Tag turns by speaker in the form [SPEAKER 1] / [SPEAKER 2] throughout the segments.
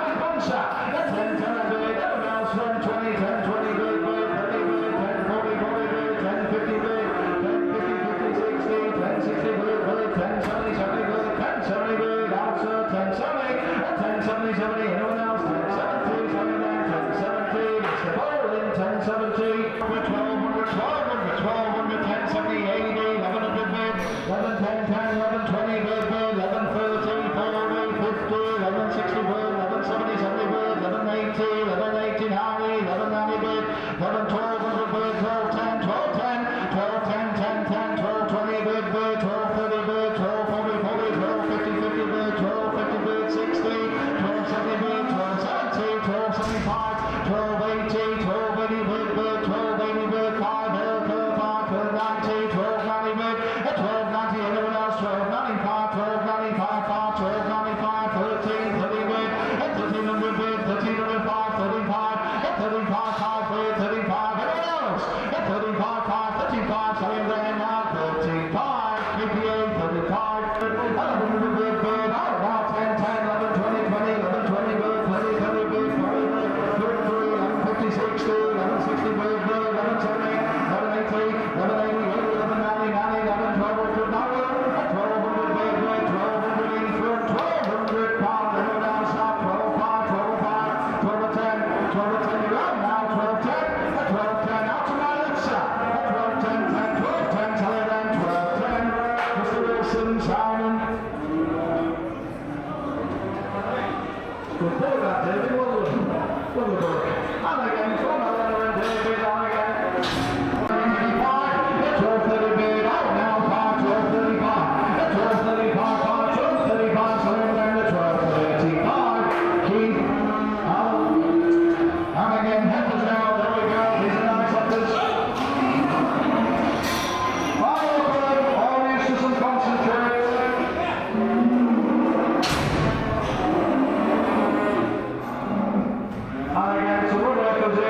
[SPEAKER 1] Harry Buncer. 10, 10 a bid, everyone else 10, 20, 10, 20 bid, 30 bid, 10, 40, 40 bid, 10, 50 bid, 10, 50, 50, 60, 10, 60 bid, 10, 70, 70 bid, 10, 70 bid, out sir, 10, 70, 10, 70, 70, anyone else 10, 70, 79, 10, 70, Mr. Bowling, 10, 70, 1200, 1200, 10, 70, 80, 1100 bid, 11, 10, 10, 11, 20 bid, 11, 30, 40, 50, 11, 60 bid, 11, 70, 70 bid, 11, 80, 11, 80, 90, 11, 90 bid, 11, 1200 bid, 12, 10, 12, 10, 12, 10, 10, 10, 12, 20 bid, 12, 30 bid, 12, 40, 40, 12, 50, 50 bid, 12, 50 bid, 60, 12, 70 bid, 12, 70, 12, 75, 12, 80, 12, 80 bid, 12, 80 bid, 5, 5, 90, 12, 90 bid, 12, 90, anyone else, 12, 95, 12, 95, 5, 12, 95, 13, 30 bid, 1300 bid, 1305, 35, 35, 5 bid, 35, anyone else, 35, 5, 35, selling there now, 35, KPA, 35, 1100 bid, now 10, 10, 11, 20, 20, 11, 20 bid, 30, 30 bid, 40 bid, 33, 11, 50, 60, 11, 60 bid, 11, 70, 11, 80, 11, 80, 11, 90, 90, 11, 1200, 1200 bid, 1200 each, 1200 pound, anyone else now, 12, 5, 12, 5, 12, 10, 12, 10, you're out now, 12, 10, 12, 10, out to my left side, 12, 10, 10, 12, 10, tell it then, 12, 10, Mr. Wilson, Simon. Good ball that, David, well done. Well done. And again, come on, David, on again. 12, 30 bid, out now, 5, 12, 35, 12, 35, 5, 12, 35, selling down to 12, 35, Keith, and again, headers now, there we go, these are nice headers. Final third, all used to some concentrate. And again, some rubber goes in.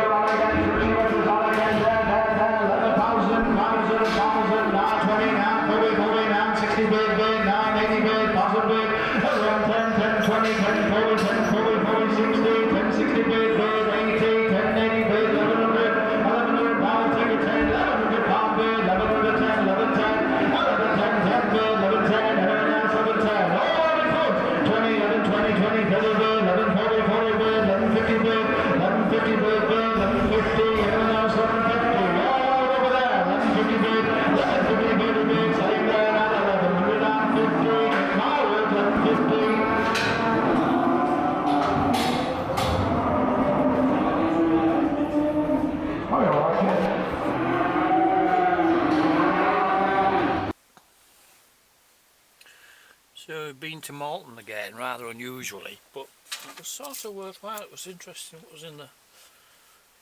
[SPEAKER 2] Malton again, rather unusually, but it was sort of worthwhile. It was interesting what was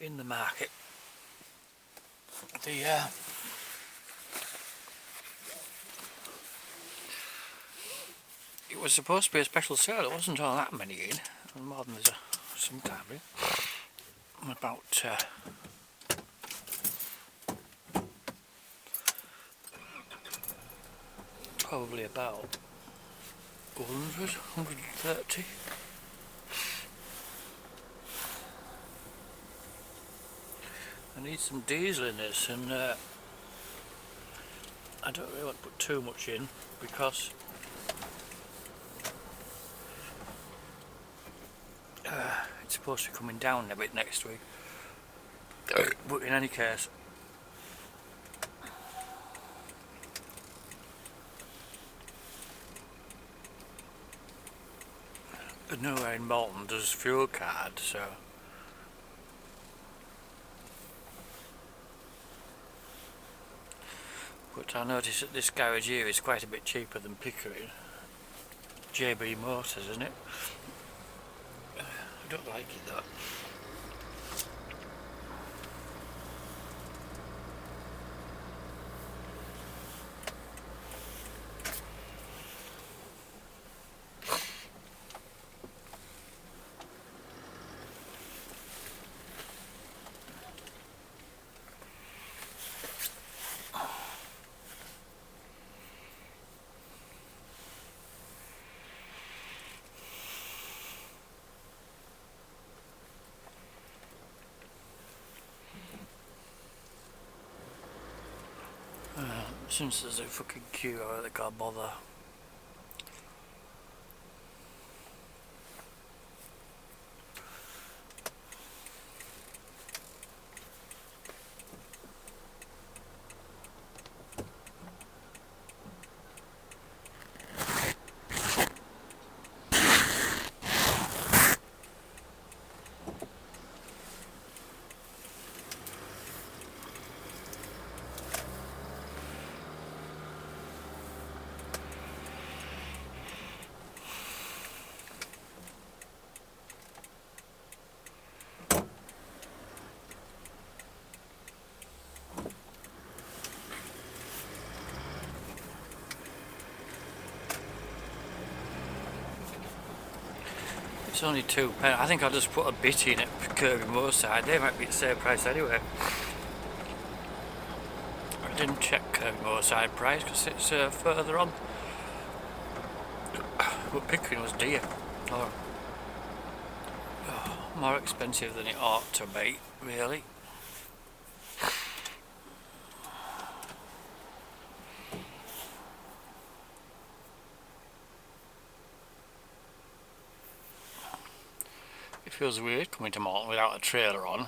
[SPEAKER 2] in the market. It was supposed to be a special sale. It wasn't all that many in, and more than there's sometimes in. About probably about 100, 130. I need some diesel in this, and I don't really want to put too much in because it's supposed to be coming down a bit next week. But in any case, nowhere in Malton does fuel card, so but I noticed that this garage here is quite a bit cheaper than Pickering. JB Motors, isn't it? I don't like it though. Since there's a fucking queue, I really can't bother. It's only £2. I think I'll just put a bit in at Kirby Moorside. They might be at the same price anyway. I didn't check Kirby Moorside price because it's further on. But Pickering was dear. Or more expensive than it ought to be, really. It feels weird coming to Malton without a trailer on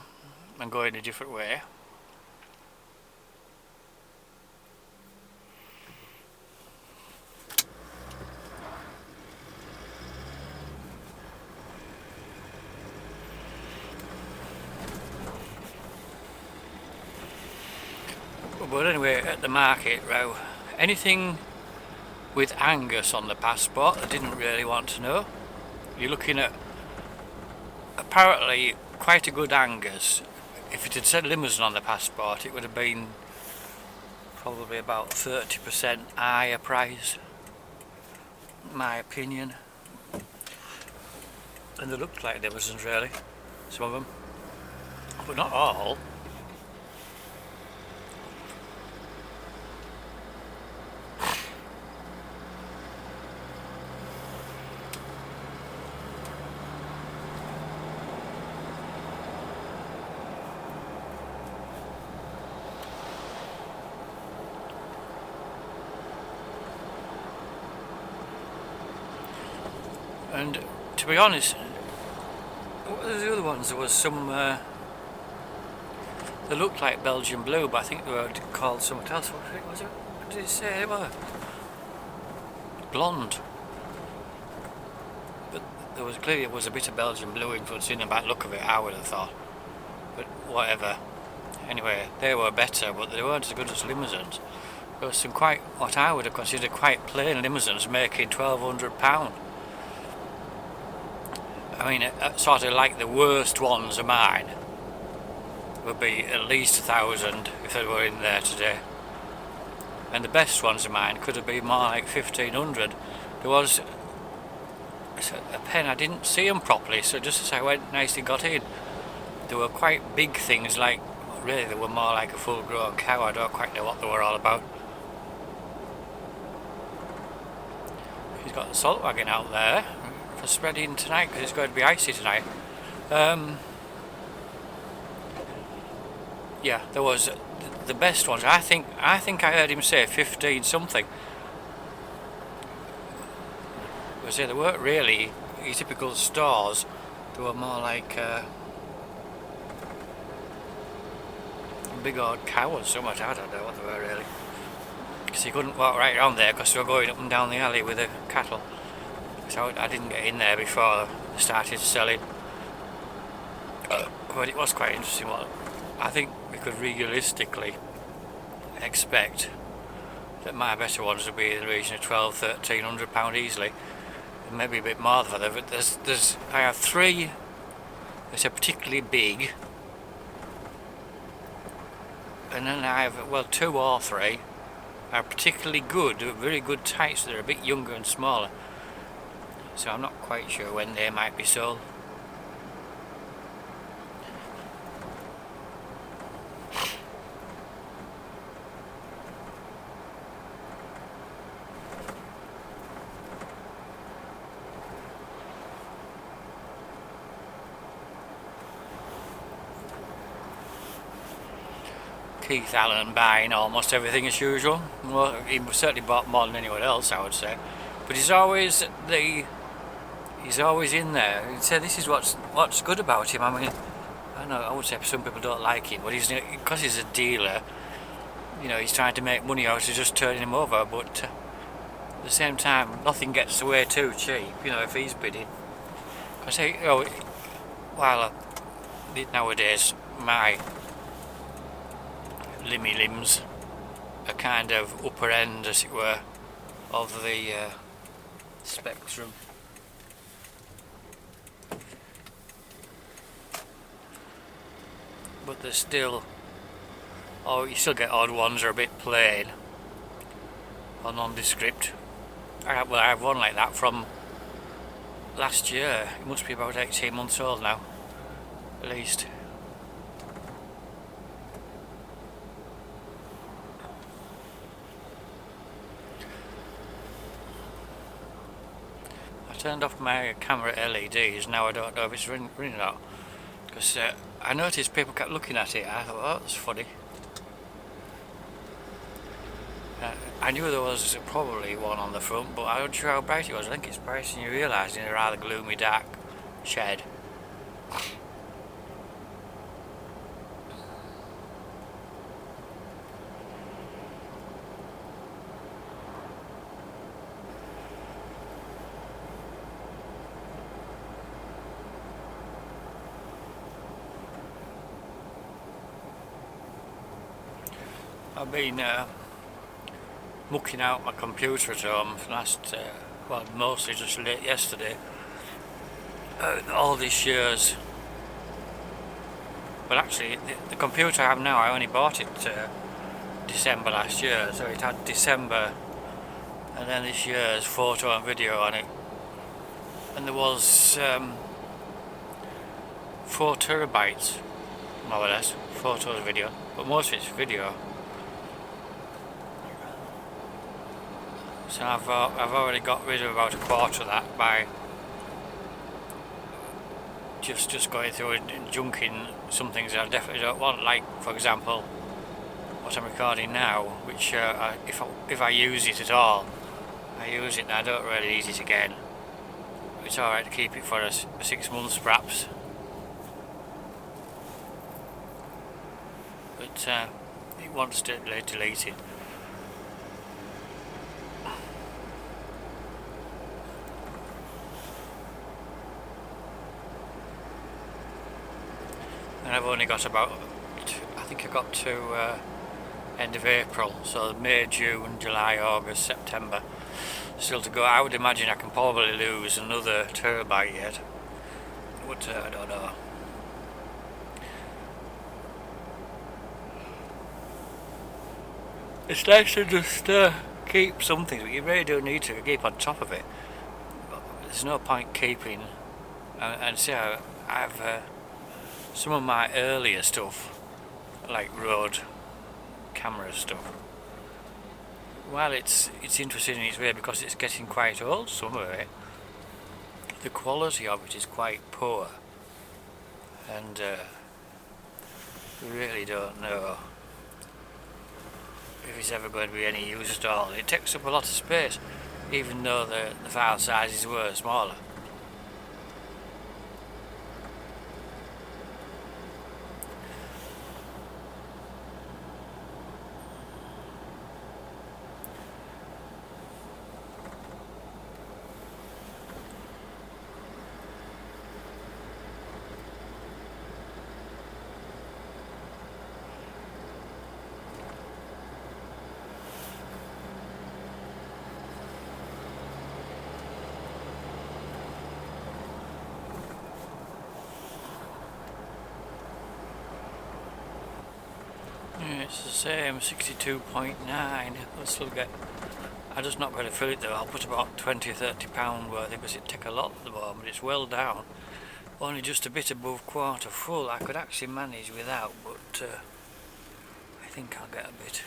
[SPEAKER 2] and going a different way. But anyway, at the market row, anything with Angus on the passport I didn't really want to know. You're looking at apparently quite a good Angus. If it had said Limousin on the passport, it would have been probably about 30% higher price, in my opinion. And they looked like Limousins really, some of them, but not all. And to be honest, what were the other ones? There was some, they looked like Belgian blue, but I think they were called something else. What did it say they were? Blonde. But there was clearly it was a bit of Belgian blue influence in the back look of it, I would have thought. But whatever. Anyway, they were better, but they weren't as good as Limousins. There was some quite, what I would have considered quite plain Limousins making £1,200. I mean, sort of like the worst ones of mine would be at least 1,000 if they were in there today. And the best ones of mine could have been more like 1,500. There was a pen, I didn't see them properly, so just as I went nicely got in, there were quite big things, like really they were more like a full grown cow. I don't quite know what they were all about. He's got the salt wagon out there for spreading tonight because it's going to be icy tonight. Yeah, there was the best ones. I think I heard him say 15 something. But say they weren't really your typical stores. They were more like big old cows, so much. I don't know what they were really. Because you couldn't walk right around there because they were going up and down the alley with the cattle. So I didn't get in there before they started selling. But it was quite interesting. What I think we could realistically expect that my better ones would be in the region of £1,200–1,300 easily, and maybe a bit more for them. But I have three that are particularly big, and then I have, well, two or three are particularly good, very good types. They're a bit younger and smaller, so I'm not quite sure when they might be sold. Keith Allen buying almost everything as usual. Well, he certainly bought more than anyone else, I would say. But he's always in there. He'd say this is what's good about him. I mean, I know I would say some people don't like him, but because he's a dealer, you know, he's trying to make money out of just turning him over. But at the same time, nothing gets away too cheap. You know, if he's bidding, because while nowadays my limmy limbs are kind of upper end, as it were, of the spectrum. But there's still, you still get odd ones that are a bit plain or nondescript. I have one like that from last year. It must be about 18 months old now, at least. Turned off my camera LEDs. Now I don't know if it's running or not, because I noticed people kept looking at it. I thought, oh, that's funny. I knew there was probably one on the front, but I'm not sure how bright it was. I think it's brighter than you realise in a rather gloomy, dark shed. I've been mucking out my computer at home mostly just late yesterday. All these years. But actually, the computer I have now, I only bought it December last year, so it had December and then this year's photo and video on it. And there was 4 terabytes, more or less, photos and video, but most of it's video. So I've already got rid of about a quarter of that by just going through and junking some things that I definitely don't want, like for example what I'm recording now, which if I use it at all, I use it and I don't really use it again. It's alright to keep it for 6 months perhaps, but it wants to delete it. And I've only got about, I think I got to end of April, so May, June, July, August, September still to go. I would imagine I can probably lose another terabyte yet, but I don't know. It's nice to just keep some things, but you really do need to keep on top of it. There's no point keeping, and see, I've some of my earlier stuff, like road camera stuff. While it's interesting in its way because it's getting quite old, some of it, the quality of it is quite poor, and we really don't know if it's ever going to be any use at all. It takes up a lot of space, even though the file sizes were smaller. It's the same, 62.9. I'll still get. I'm just not going to fill it though. I'll put about £20–30 worth because it take a lot at the moment. It's well down, only just a bit above quarter full. I could actually manage without, but I think I'll get a bit.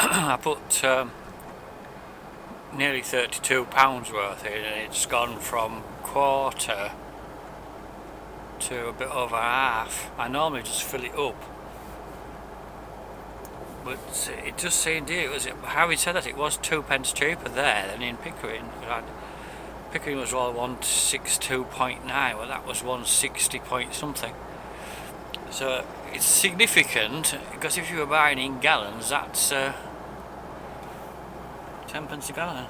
[SPEAKER 2] I put nearly £32 worth in, and it's gone from quarter to a bit over half. I normally just fill it up, but it just seemed here, how he said that it was 2p cheaper there than in Pickering. Pickering was all 162.9, well that was 160 point something. So it's significant, because if you were buying in gallons, that's 10p a gallon.